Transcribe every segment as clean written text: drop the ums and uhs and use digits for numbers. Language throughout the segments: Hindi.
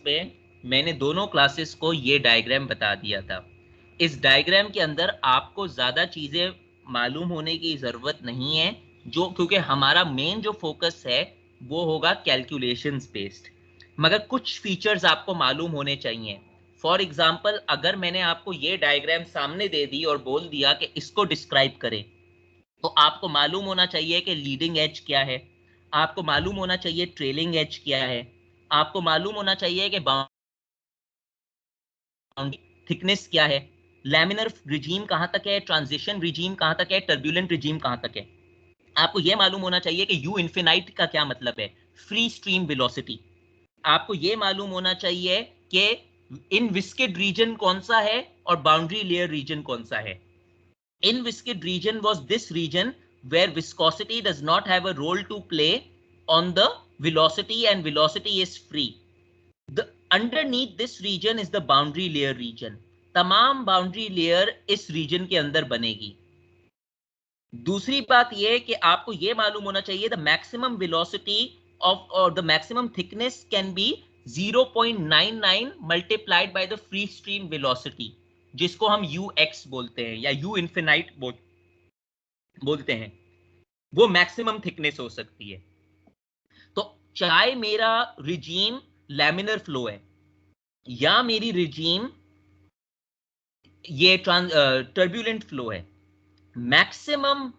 पे मैंने दोनों क्लासेस को ये डायग्राम बता दिया था। इस डायग्राम के अंदर आपको ज्यादा चीजें मालूम होने की जरूरत नहीं है, जो क्योंकि हमारा मेन जो फोकस है वो होगा कैलकुलेशंस बेस्ड, मगर कुछ फीचर्स आपको मालूम होने चाहिए। फॉर एग्जाम्पल, अगर मैंने आपको ये डायग्राम सामने दे दी और बोल दिया कि इसको डिस्क्राइब करें, तो आपको मालूम होना चाहिए कि लीडिंग एज क्या है, आपको मालूम होना चाहिए ट्रेलिंग एज क्या है, आपको मालूम होना चाहिए कि बाउंड्री थिकनेस क्या है, लैमिनर रिजीम कहां तक है, ट्रांजिशन रिजीम कहां तक है, टर्बुलेंट रिजीम कहां तक है। आपको यह मालूम होना चाहिए कि यू इन्फिनाइट का क्या मतलब है, फ्री स्ट्रीम वेलोसिटी। आपको यह मालूम होना चाहिए कि इन विस्केड रीजन कौन सा है और बाउंड्री लेयर रीजन कौन सा है। In viscid region was this region where viscosity does not have a role to play on the velocity and velocity is free. The underneath this region is the boundary layer region. तमाम boundary layer इस region के अंदर बनेगी। दूसरी बात यह कि आपको यह मालूम होना चाहिए the maximum velocity of or the maximum thickness can be 0.99 multiplied by the free stream velocity, जिसको हम ux बोलते हैं या u infinite बोलते हैं। वो मैक्सिमम थिकनेस हो सकती है। तो चाहे मेरा रिजीम लैमिनर फ्लो है या मेरी रिजीम ये टर्बुलेंट फ्लो है, maximum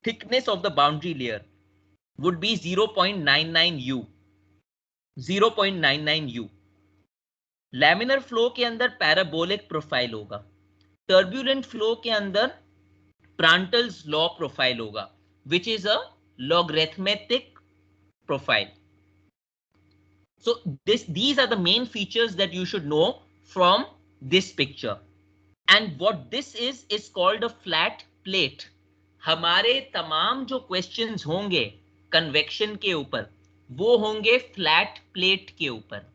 thickness of the boundary layer would be 0.99 u। 0.99 u। Laminar flow के अंदर पैराबोलिक प्रोफाइल होगा, टर्बुलेंट फ्लो के अंदर प्रांटल्स लॉ प्रोफाइल होगा, which is a logarithmic profile. So these are the main features that you should know from this picture. And what this is called a flat plate. हमारे तमाम जो questions होंगे convection के ऊपर, वो होंगे flat plate के ऊपर।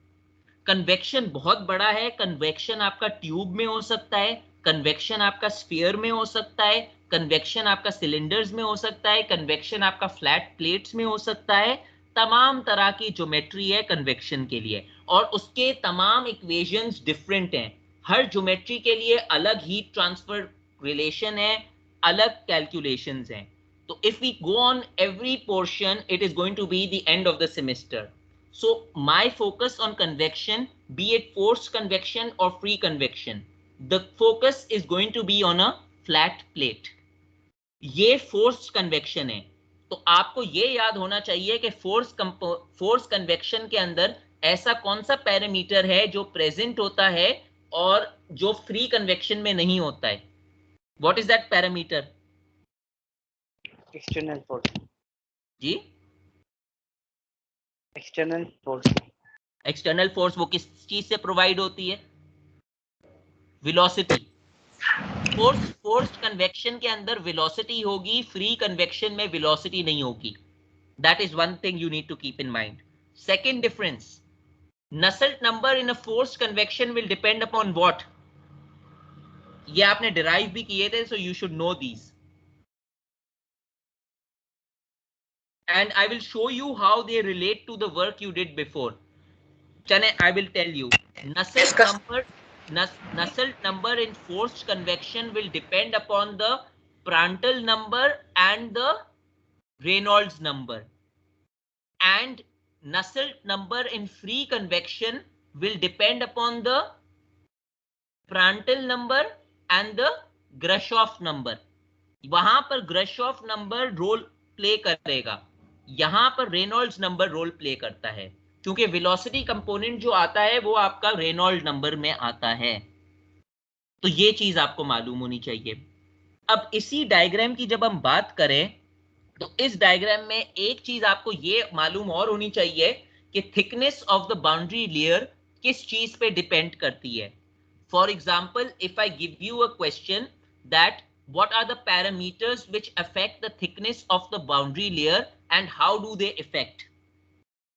कन्वेक्शन बहुत बड़ा है, कन्वेक्शन आपका ट्यूब में हो सकता है, कन्वेक्शन आपका स्फीयर में हो सकता है, कन्वेक्शन आपका सिलेंडर्स में हो सकता है, कन्वेक्शन आपका फ्लैट प्लेट्स में हो सकता है। तमाम तरह की ज्योमेट्री है कन्वेक्शन के लिए और उसके तमाम इक्वेशंस डिफरेंट हैं। हर ज्योमेट्री के लिए अलग हीट ट्रांसफर रिलेशन है, अलग कैलकुलेशंस हैं। तो if we go on every portion, it is going to be the end of the semester. So my focus on convection, be it forced convection or free convection, the focus is going to be on a flat plate. ये forced convection है, तो आपको ये याद होना चाहिए कि forced convection के अंदर ऐसा कौन सा पैरामीटर है जो प्रेजेंट होता है और जो फ्री कन्वेक्शन में नहीं होता है। What is that parameter? External force. जी, एक्सटर्नल फोर्स। एक्सटर्नल फोर्स वो किस चीज से प्रोवाइड होती है? वेलोसिटी। फोर्स्ड कन्वेक्शन के अंदर वेलोसिटी होगी, फ्री कन्वेक्शन में वेलोसिटी नहीं होगी। That is one thing you need to keep in mind. Second difference, Nusselt number in a forced convection will depend upon what? ये आपने डिराइव भी किए थे, so you should know these and I will show you how they relate to the work you did before. Chane, I will tell you. Nusselt number in forced convection will depend upon the Prandtl number and the Reynolds number. And Nusselt number in free convection will depend upon the Prandtl number and the Grashof number. वहां पर ग्रशॉफ नंबर रोल प्ले करेगा, यहां पर रेनॉल्ड्स नंबर रोल प्ले करता है, क्योंकि वेलोसिटी कंपोनेंट जो आता है वो आपका रेनॉल्ड नंबर में आता है। तो ये चीज आपको मालूम होनी चाहिए। अब इसी डायग्राम की जब हम बात करें, तो इस डायग्राम में एक चीज आपको ये मालूम और होनी चाहिए कि thickness of the boundary layer किस चीज पे डिपेंड करती है। For example, if I give you a question that what are the parameters which affect the thickness of the boundary layer and how do they affect?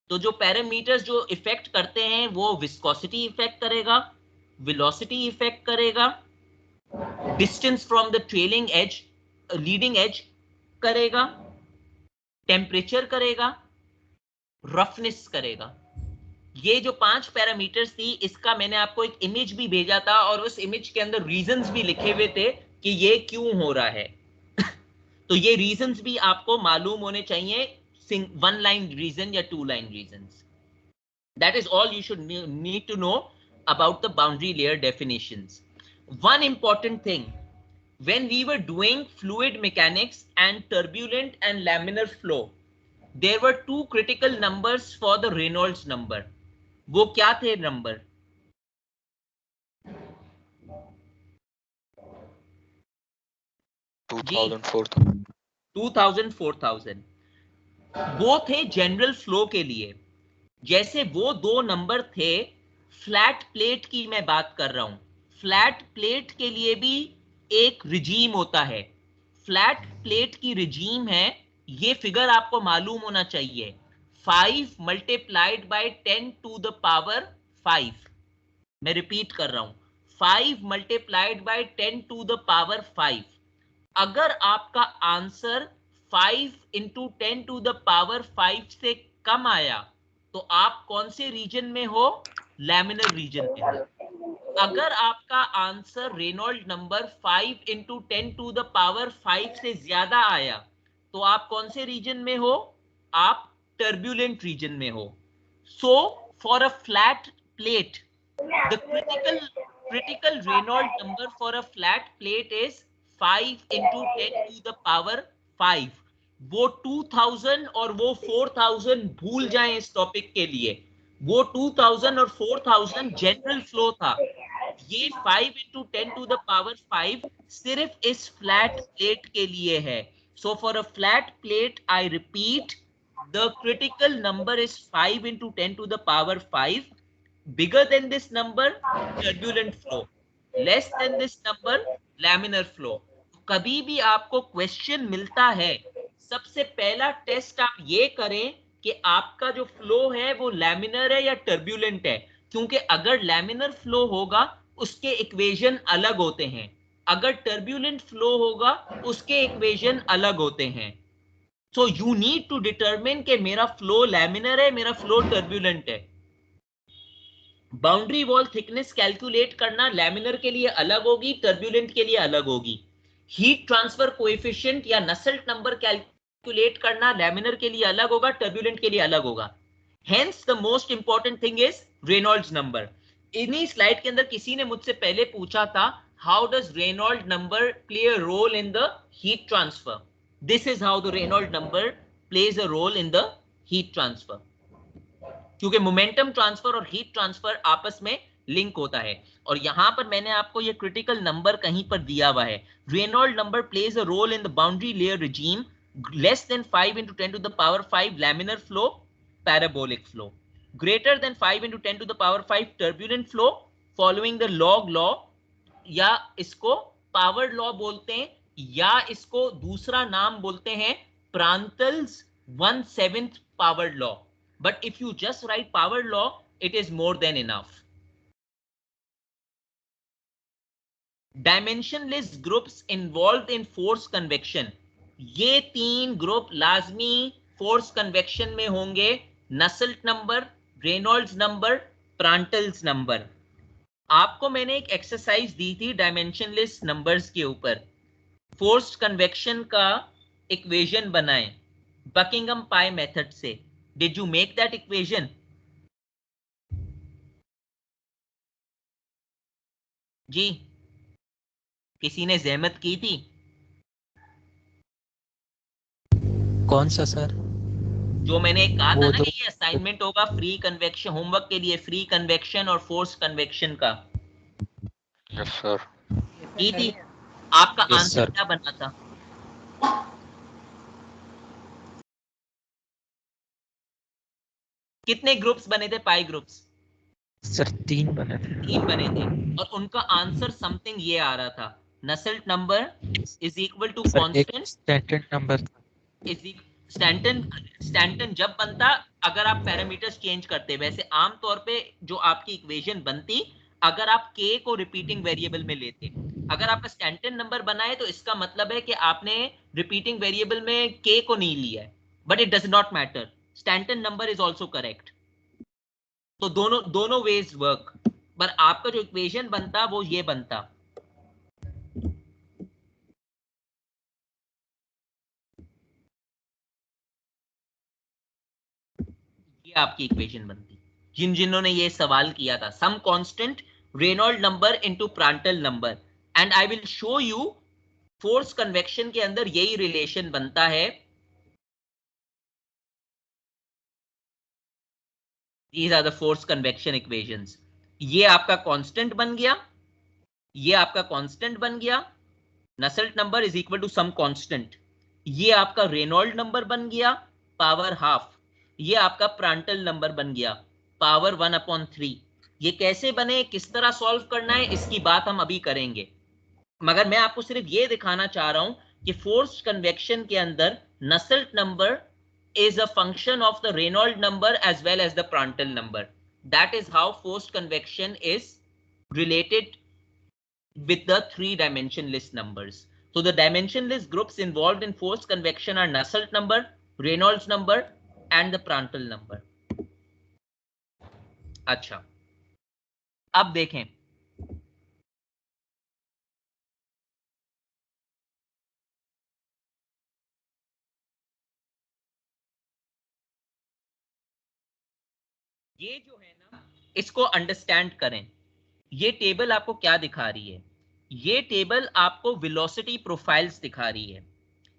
तो जो पैरामीटर्स जो इफेक्ट करते हैं वो विस्कोसिटी इफेक्ट करेगा, वेलोसिटी इफेक्ट करेगा, distance from the trailing edge leading edge करेगा, टेम्परेचर करेगा, रफनेस करेगा। ये जो 5 पैरामीटर्स थी, इसका मैंने आपको एक इमेज भी भेजा था और उस इमेज के अंदर रीजंस भी लिखे हुए थे कि ये क्यों हो रहा है। तो ये रीजंस भी आपको मालूम होने चाहिए, 1 लाइन रीजन या 2 line reasons. That is all you should need to know about the boundary layer definitions. One important thing, when we were doing fluid mechanics and turbulent and laminar flow, there were 2 critical numbers for the Reynolds number. वो क्या थे नंबर? जी 2000 4000 वो थे जनरल फ्लो के लिए। जैसे वो 2 नंबर थे, फ्लैट प्लेट की मैं बात कर रहा हूं। फ्लैट प्लेट के लिए भी एक रिजीम होता है। फ्लैट प्लेट की रिजीम है, ये फिगर आपको मालूम होना चाहिए, 5 multiplied by 10 to the power 5। मैं रिपीट कर रहा हूं, 5 multiplied by 10 to the power 5। अगर आपका answer 5 into 10 to the power 5 से कम आया तो आप कौन से रीजन में हो? लैमिनर रीजन में हो। अगर आपका answer Reynold number 5 into 10 to the power 5 से ज्यादा आया तो आप कौन से रीजन में हो? आप टर्ब्यूलेंट रीजन में हो। So for a flat plate, the critical Reynolds number for a flat plate is 5 into 10 to the power 5। वो 2000 और वो 4000 भूल जाएं इस टॉपिक के लिए। वो 2000 और 4000 जनरल फ्लो था। ये 5 into 10 to the power 5 सिर्फ इस फ्लैट प्लेट के लिए है। So for a flat plate, I repeat, the critical number is 5 into 10 to the power 5. Bigger than this number, turbulent flow. Less than this number, laminar flow. कभी भी आपको क्वेश्चन मिलता है, सबसे पहला टेस्ट आप ये करें कि आपका जो फ्लो है वो लैमिनर है या टर्ब्यूलेंट है। क्योंकि अगर लैमिनर फ्लो होगा उसके इक्वेशन अलग होते हैं, अगर टर्ब्यूलेंट फ्लो होगा उसके इक्वेशन अलग होते हैं। So you need to determine कि मेरा फ्लो लैमिनर है, मेरा फ्लो टर्ब्यूलेंट है। बाउंड्री वॉल थिकनेस कैलकुलेट करना लैमिनर के लिए अलग होगी, टर्ब्यूलेंट के लिए अलग होगी। हीट ट्रांसफर कोएफिशिएंट या नसेल्ट नंबर कैलकुलेट करना लैमिनर के लिए अलग होगा, टर्ब्यूलेंट के लिए अलग होगा। Hence the most important thing is Reynolds number. इन्हीं स्लाइड के अंदर किसी ने मुझसे पहले पूछा था, how does Reynold number play a role in the heat transfer? This is how the Reynold number plays a role in the heat transfer. क्योंकि मोमेंटम ट्रांसफर और हीट ट्रांसफर आपस में लिंक होता है। और यहां पर मैंने आपको ये क्रिटिकल नंबर कहीं पर दिया हुआ है, Reynold number plays a role in the boundary layer regime, less than 5 into 10 to the power 5 laminar flow, parabolic flow, greater than 5 into 10 to the power 5 turbulent flow, following the log law, या इसको पावर लॉ बोलते हैं, या इसको दूसरा नाम बोलते हैं प्रांतल्स 1/7 power law. But if you just write power law, it is more than enough. Dimensionless groups involved in force convection. ये 3 ग्रुप लाजमी फोर्स कन्वेक्शन में होंगे, Nusselt number, Reynolds number, Prandtl's number. आपको मैंने एक एक्सरसाइज दी थी डायमेंशनलेस नंबर्स के ऊपर, फोर्स कन्वेक्शन का इक्वेशन बनाएं बकिंगम पाई मेथड से। Did you make that equation? जी, किसी ने जहमत की थी? कौन सा सर? जो मैंने कहा था ना कि ये असाइनमेंट होगा फ्री कन्वेक्शन, होमवर्क के लिए फ्री कन्वेक्शन और फोर्स कन्वेक्शन का। Yes sir. की थी? आपका आंसर क्या बना था? कितने ग्रुप्स बने थे? पाई ग्रुप्स सर 3 बने थे। 3 बने थे और उनका आंसर समथिंग ये आ रहा था, Nusselt number is equal to constant Stanton number is Stanton जब बनता अगर आप पैरामीटर्स चेंज करते। वैसे आमतौर पे जो आपकी इक्वेशन बनती अगर आप k को रिपीटिंग वेरिएबल में लेते, अगर आपका स्टैंटन नंबर बना है तो इसका मतलब है कि आपने रिपीटिंग वेरिएबल में k को नहीं लिया है, but it does not matter, Stanton number is also correct. तो दोनों वेज वर्क, पर आपका जो इक्वेशन बनता वो ये बनता। ये आपकी इक्वेशन बनती जिन्होंने ये सवाल किया था, some constant Reynold number into Prandtl number. And I will show you force convection के अंदर यही रिलेशन बनता है। These are the force convection equations. ये आपका कांस्टेंट बन गया, ये आपका कांस्टेंट बन गया, Nusselt number is equal to some constant. ये आपका रेनॉल्ड नंबर बन गया पावर हाफ, ये आपका प्रांटल नंबर बन गया पावर 1/3। ये कैसे बने, किस तरह सॉल्व करना है, इसकी बात हम अभी करेंगे, मगर मैं आपको सिर्फ ये दिखाना चाह रहा हूं कि फोर्स कन्वेक्शन के अंदर Nusselt number is a function of the Reynolds number as well as the Prandtl number. That is how forced convection is related with the three-dimensionless numbers. So the dimensionless groups involved in forced convection are Nusselt number, Reynolds number and the Prandtl number. अच्छा, अब देखें, ये जो है ना, इसको अंडरस्टैंड करें। ये टेबल आपको क्या दिखा रही है? ये टेबल आपको वेलोसिटी प्रोफाइल्स दिखा रही है।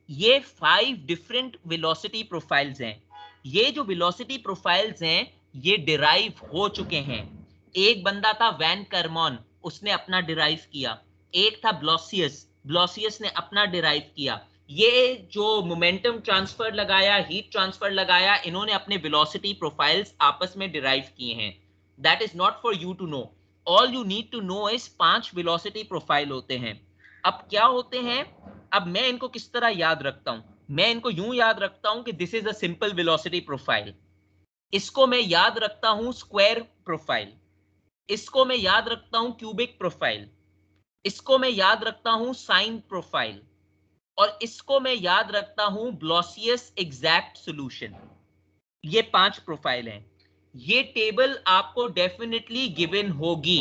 ये 5 डिफरेंट वेलोसिटी प्रोफाइल्स हैं। ये जो वेलोसिटी प्रोफाइल्स हैं ये डिराइव हो चुके हैं। एक बंदा था वैन कर्मॉन, उसने अपना डिराइव किया। एक था ब्लॉसियस ने अपना डिराइव किया। ये जो मोमेंटम ट्रांसफर लगाया, हीट ट्रांसफर लगाया, इन्होंने अपने वेलोसिटी प्रोफाइल्स आपस में डिराइव किए हैं। That is not for you to know, all you need to know is 5 velocity profile होते हैं। अब क्या होते हैं, अब मैं इनको किस तरह याद रखता हूं? मैं इनको यूं याद रखता हूं कि this is a simple velocity profile, इसको मैं याद रखता हूं स्क्वायर प्रोफाइल, इसको मैं याद रखता हूं क्यूबिक प्रोफाइल, इसको मैं याद रखता हूं साइन प्रोफाइल, और इसको मैं याद रखता हूं ब्लॉसियस एग्जैक्ट सॉल्यूशन। ये 5 प्रोफाइल हैं। ये टेबल आपको डेफिनेटली गिवन होगी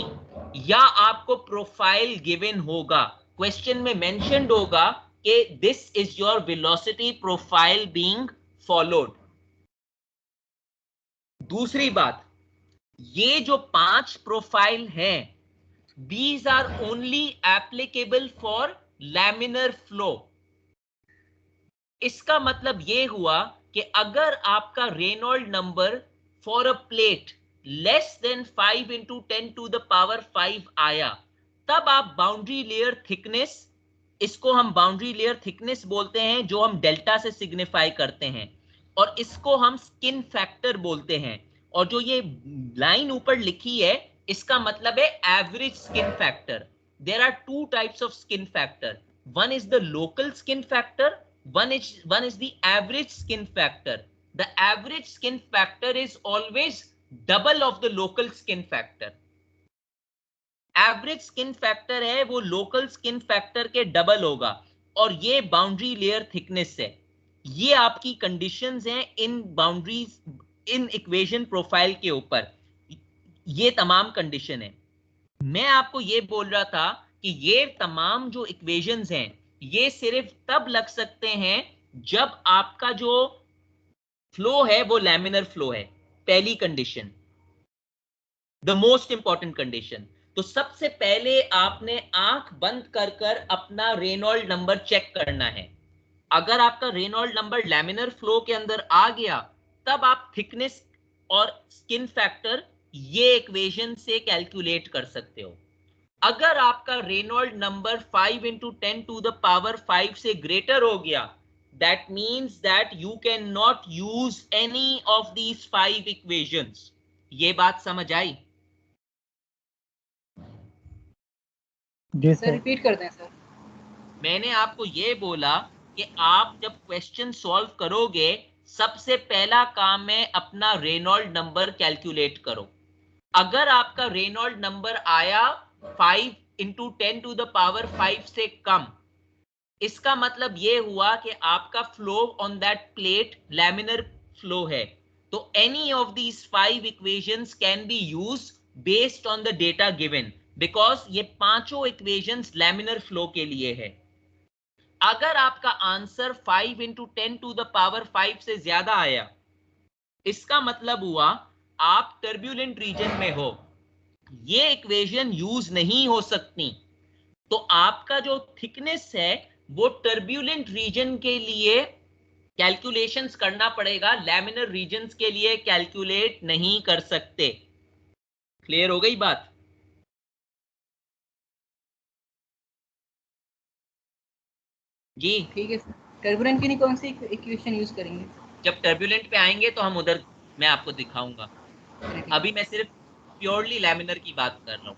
या आपको प्रोफाइल गिवन होगा, क्वेश्चन में मेंशन्ड होगा कि this is your velocity profile being followed. दूसरी बात, ये जो 5 प्रोफाइल हैं, these are only applicable for laminar flow। इसका मतलब ये हुआ कि अगर आपका Reynold number for a plate less than 5 into 10 to the power 5 आया, तब आप बाउंड्री लेयर थिकनेस, इसको हम बाउंड्री लेयर थिकनेस बोलते हैं जो हम डेल्टा से सिग्निफाई करते हैं, और इसको हम स्किन फैक्टर बोलते हैं। और जो ये लाइन ऊपर लिखी है इसका मतलब है average skin factor. There are 2 types of skin factor, one is the local skin factor, one is the average skin factor। the average skin factor is always double of the local skin factor। Average skin factor है वो लोकल स्किन फैक्टर के डबल होगा, और ये बाउंड्री लेयर थिकनेस है। ये आपकी कंडीशंस हैं इन बाउंड्रीज, इन इक्वेशन प्रोफाइल के ऊपर, ये तमाम कंडीशन है। मैं आपको ये बोल रहा था कि ये तमाम जो इक्वेशंस हैं ये सिर्फ तब लग सकते हैं जब आपका जो फ्लो है वो लैमिनर फ्लो है, पहली condition, the most important condition. तो सबसे पहले आपने आंख बंद कर कर अपना रेनॉल्ड नंबर चेक करना है। अगर आपका रेनॉल्ड नंबर लैमिनर फ्लो के अंदर आ गया, तब आप थिकनेस और स्किन फैक्टर ये इक्वेशन से कैलकुलेट कर सकते हो। अगर आपका Reynold number 5 into 10 to the power 5 से ग्रेटर हो गया, that means that you cannot use any of these 5 equations। ये बात समझ आई? सर रिपीट कर दें सर। मैंने आपको ये बोला कि आप जब क्वेश्चन सॉल्व करोगे सबसे पहला काम है अपना रेनॉल्ड नंबर कैलकुलेट करो। अगर आपका रेनॉल्ड नंबर आया 5 into 10 to the power 5 से कम, इसका मतलब ये हुआ कि आपका flow on that plate laminar flow है। तो any of these 5 equations can be used based on the data given, because ये पांचों equations laminar flow के लिए है. अगर आपका answer 5 into 10 to the power 5 से ज्यादा आया, इसका मतलब हुआ आप टर्ब्यूलेंट रीजन में हो, ये इक्वेशन यूज नहीं हो सकती. तो आपका जो थिकनेस है वो टर्ब्यूलेंट रीजन के लिए कैलकुलेशंस करना पड़ेगा, लैमिनर रीजन्स के लिए कैलकुलेट नहीं कर सकते. क्लियर हो गई बात? जी ठीक है सर. टर्बुलेंट के लिए कौन सी इक्वेशन यूज करेंगे? जब टर्ब्यूलेंट पे आएंगे तो हम उधर मैं आपको दिखाऊंगा. अभी मैं सिर्फ प्योरली लैमिनर की बात कर रहा हूँ.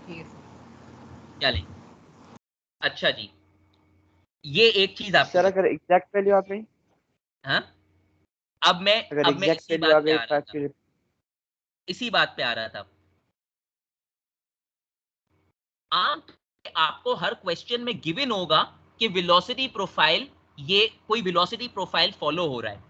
ठीक है सर. चलें. अच्छा जी, ये एक चीज आपको सर अगर एग्जैक्ट वैल्यू आ गई, हाँ, अब मैं एग्जैक्ट इसी वैल्यू आ बात पे गई आ रहा था. फिर इसी बात पे आ रहा था. आपको हर क्वेश्चन में गिवन होगा कि वेलोसिटी प्रोफाइल, ये कोई वेलोसिटी प्रोफाइल फॉलो हो रहा है.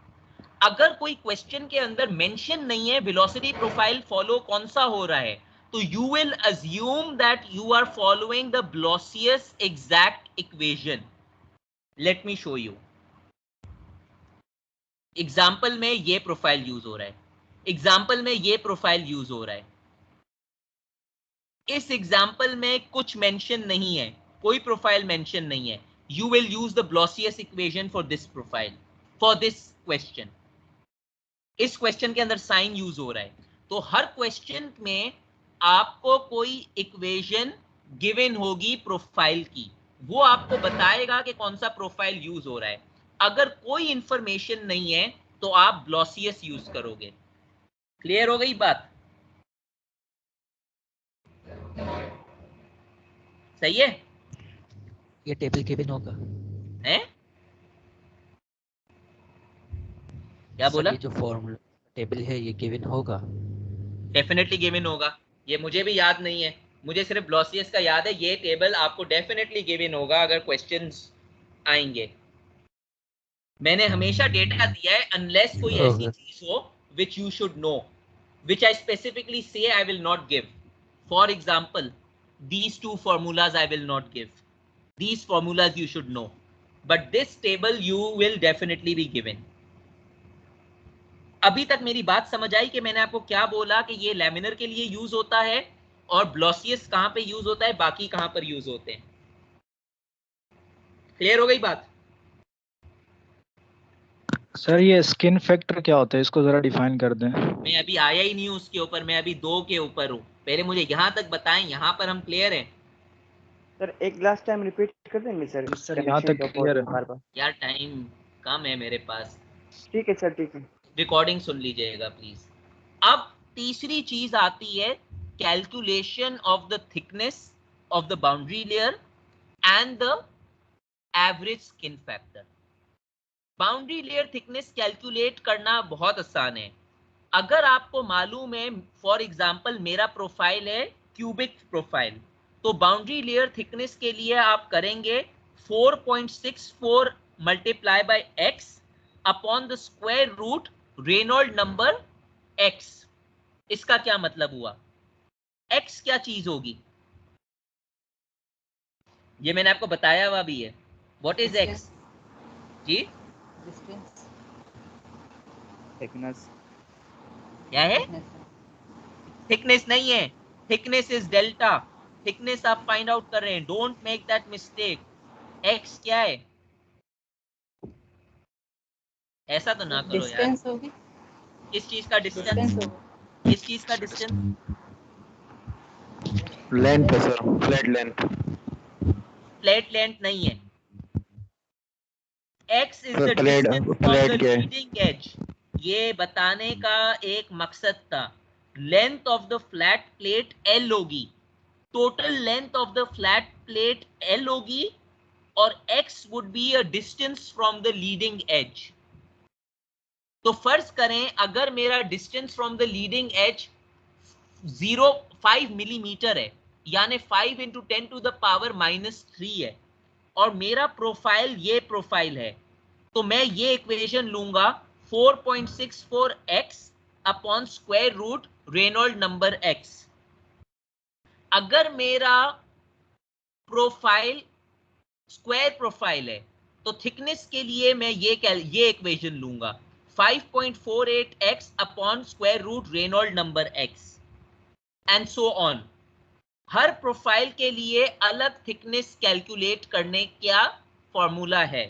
अगर कोई क्वेश्चन के अंदर मेंशन नहीं है वेलोसिटी प्रोफाइल फॉलो कौन सा हो रहा है, तो you will assume that you are following the Blasius exact equation. Let me show you. Example में ये प्रोफाइल यूज हो रहा है, एग्जाम्पल में ये प्रोफाइल यूज हो रहा है. इस एग्जाम्पल में कुछ मेंशन नहीं है, कोई प्रोफाइल मेंशन नहीं है. You will use the Blasius equation for this profile, for this question. इस क्वेश्चन के अंदर साइन यूज हो रहा है. तो हर क्वेश्चन में आपको कोई इक्वेशन गिवन होगी प्रोफाइल की, वो आपको बताएगा कि कौन सा प्रोफाइल यूज हो रहा है. अगर कोई इंफॉर्मेशन नहीं है तो आप ब्लॉसियस यूज करोगे. क्लियर हो गई बात? सही है? ये टेबल गिवन होगा है? क्या सर, बोला? ये जो फॉर्मूला टेबल है ये गिवन होगा. डेफिनेटली गिवन होगा. ये मुझे भी याद नहीं है, मुझे सिर्फ ब्लॉसियस का याद है. ये टेबल आपको डेफिनेटली गिवन होगा अगर क्वेश्चंस आएंगे. मैंने हमेशा डेटा दिया है अनलेस कोई ऐसी होगा. चीज हो which you should know, which I specifically say I will not give. For example, these two formulas I will not give. These formulas you should know, but this table you will definitely be given. अभी तक मेरी बात समझ आई कि मैंने आपको क्या बोला कि ये लैमिनर के लिए यूज होता है और ब्लॉसियस कहां पे यूज होता है, बाकी कहां पर यूज होते हैं. क्लियर हो गई बात? सर ये स्किन फैक्टर क्या होता है, इसको जरा डिफाइन कर दें. मैं अभी आया ही नहीं हूं उसके ऊपर, मैं अभी 2 के ऊपर हूं. पहले मुझे यहां तक बताएं, यहां पर हम क्लियर हैं? सर एक लास्ट टाइम रिपीट कर देंगे सर. सर यहाँ तक क्लियर है. बार बार. यार टाइम कम है मेरे पास. ठीक है सर, ठीक है. रिकॉर्डिंग सुन लीजिएगा प्लीज. अब तीसरी चीज आती है calculation of the thickness of the boundary layer and the average skin factor. Boundary layer thickness calculate करना बहुत आसान है. अगर आपको मालूम है, फॉर एग्जांपल मेरा प्रोफाइल है क्यूबिक प्रोफाइल, तो बाउंड्री लेयर थिकनेस के लिए आप करेंगे 4.64 multiply by x upon the square root Reynold number x. इसका क्या मतलब हुआ? x क्या चीज होगी? ये मैंने आपको बताया हुआ भी है. What is x? जी डिस्टेंस. थिकनेस. क्या है? थिकनेस नहीं है, थिकनेस इज डेल्टा. थिकनेस आप फाइंड आउट कर रहे हैं, don't make that mistake. x क्या है? ऐसा तो ना करो यार. डिस्टेंस होगी. किस चीज का डिस्टेंस? डिस्टेंस होगा. किस चीज का डिस्टेंस? लेंथ है sir, flat length. Flat length नहीं है. x is the flat distance from flat the क्या है? Leading edge. ये बताने का एक मकसद था. Length of the flat plate l होगी, total length of the flat plate l होगी, और x would be a distance from the leading edge. तो फर्ज करें अगर मेरा distance from the leading edge 0.5 millimetre है, यानी 5 into 10 to the power -3 है, और मेरा प्रोफाइल ये प्रोफाइल है, तो मैं ये इक्वेशन लूंगा 4.64x upon square root Reynold number x। अगर मेरा प्रोफाइल स्क्वायर प्रोफाइल है तो थिकनेस के लिए मैं ये इक्वेशन लूंगा 5.48x upon square root Reynold number x and so on. हर प्रोफाइल के लिए अलग थिकनेस कैलकुलेट करने का फॉर्मूला है।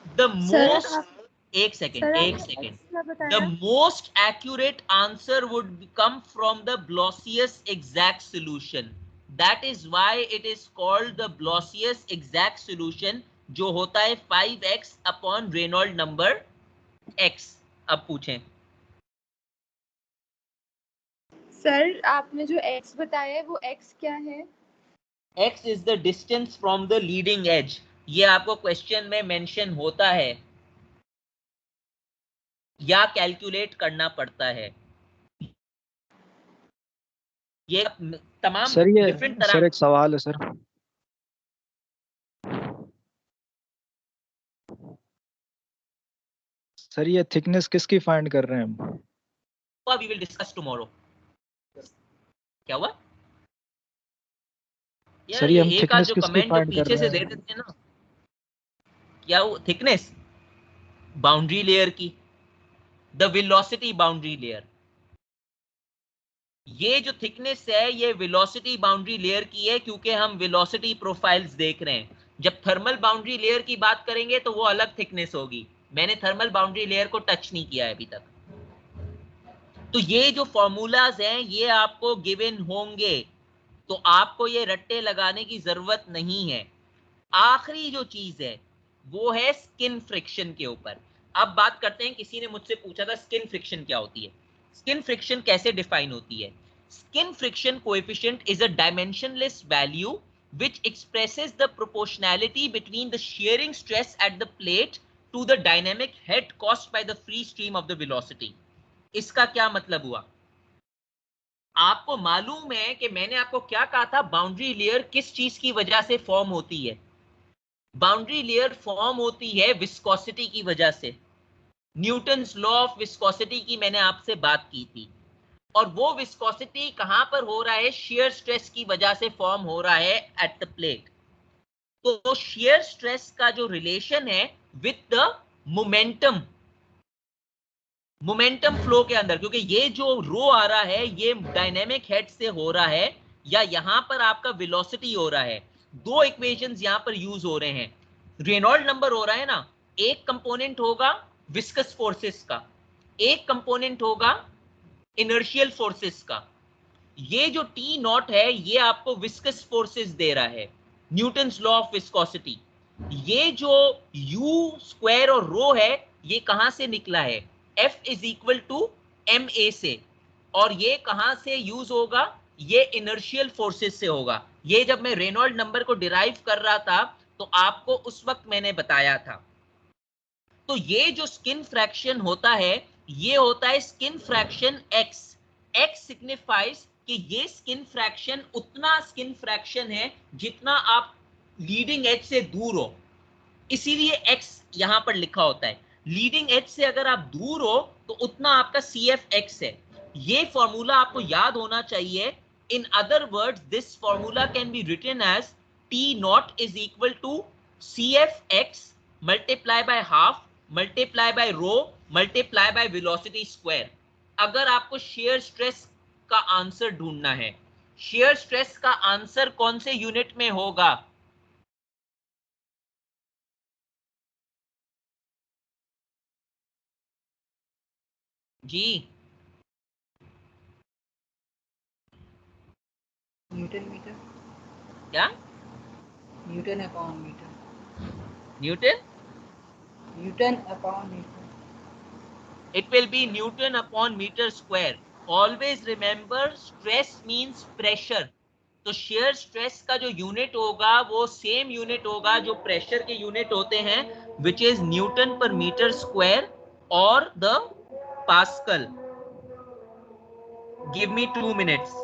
द मोस्ट एक second the most accurate answer would come from the Blossius exact solution. That is why it is called the Blossius exact solution, जो होता है 5x upon Reynolds number x। अब पूछें सर, आपने जो x बताया है वो x क्या है? x is the distance from the leading edge। ये आपको क्वेश्चन में मेंशन होता है या कैलकुलेट करना पड़ता है। ये तमाम सर ये डिफरेंट तरह। सर एक सवाल है सर। सर ये थिकनेस किसकी फाइंड कर रहे हैं हम? We will discuss tomorrow. क्या हुआ सर ये हम एक थिकनेस जो किसकी कमेंट फाइंड कर पीछे से रहे दे हैं? देते हैं ना, क्या वो थिकनेस बाउंड्री लेयर की, द वेलोसिटी बाउंड्री लेयर। ये जो थिकनेस है ये वेलोसिटी बाउंड्री लेयर की है, क्योंकि हम वेलोसिटी प्रोफाइल्स देख रहे हैं। जब थर्मल बाउंड्री लेयर की बात करेंगे तो वो अलग थिकनेस होगी। मैंने थर्मल बाउंड्री लेयर को टच नहीं किया है अभी तक। तो ये जो फॉर्मूलाज हैं ये आपको गिवन होंगे, तो आपको ये रट्टे लगाने की जरूरत नहीं है। आखिरी जो चीज है वो है स्किन फ्रिक्शन के ऊपर। अब बात करते हैं, किसी ने मुझसे पूछा था स्किन फ्रिक्शन क्या होती है। स्किन फ्रिक्शन कैसे डिफाइन होती है? Skin friction coefficient is a dimensionless value which expresses the proportionality between the shearing stress at the plate to the dynamic head caused by the free stream of the velocity। इसका क्या मतलब हुआ? आपको मालूम है कि मैंने आपको क्या कहा था, बाउंड्री लेयर किस चीज की वजह से फॉर्म होती है? बाउंड्री लेयर फॉर्म होती है विस्कोसिटी की वजह से। न्यूटन्स लॉ ऑफ विस्कोसिटी की मैंने आपसे बात की थी, और वो विस्कोसिटी कहां पर हो रहा है? शेयर स्ट्रेस की वजह से फॉर्म हो रहा है एट द प्लेट। तो शेयर स्ट्रेस का जो रिलेशन है विद द मोमेंटम फ्लो के अंदर, क्योंकि ये जो रो आ रहा है ये डायनेमिक हेड से हो रहा है या यहां पर आपका वेलोसिटी हो रहा है। दो इक्वेशंस यहां पर यूज हो रहे हैं। रेनॉल्ड नंबर हो रहा है ना, एक कंपोनेंट होगा विस्कस फोर्सेस का, एक कंपोनेंट होगा इनर्शियल फोर्सेस का। ये जो टी नॉट है ये आपको विस्कस फोर्सेस दे रहा है, न्यूटन्स लॉ ऑफ विस्कोसिटी। ये जो यू स्क्वायर और रो है ये कहां से निकला है? F is equal to ma से। और ये कहां से यूज होगा? ये इनर्शियल फोर्सेस से होगा। ये जब मैं रेनॉल्ड नंबर को डिराइव कर रहा था तो आपको उस वक्त मैंने बताया था। तो ये जो स्किन फ्रैक्शन होता है ये होता है skin fraction x। x signifies कि ये स्किन फ्रैक्शन उतना स्किन फ्रैक्शन है जितना आप लीडिंग एज से दूर हो, इसीलिए x यहां पर लिखा होता है। लीडिंग एज से अगर आप दूर हो तो उतना आपका CFX है। ये फॉर्मूला आपको याद होना चाहिए। In other words this formula can be written as T naught is equal to CFX multiply by half multiply by rho multiply by velocity square. अगर आपको शेयर स्ट्रेस का आंसर ढूंढना है, शेयर स्ट्रेस का आंसर कौन से यूनिट में होगा? जी न्यूटन मीटर, क्या? Newton upon metre, newton upon metre. it will be Newton upon meter square। Always remember stress means pressure। तो shear stress का जो यूनिट होगा वो सेम यूनिट होगा जो प्रेशर के यूनिट होते हैं, which is Newton per meter square or the Pascal। Give me 2 minutes।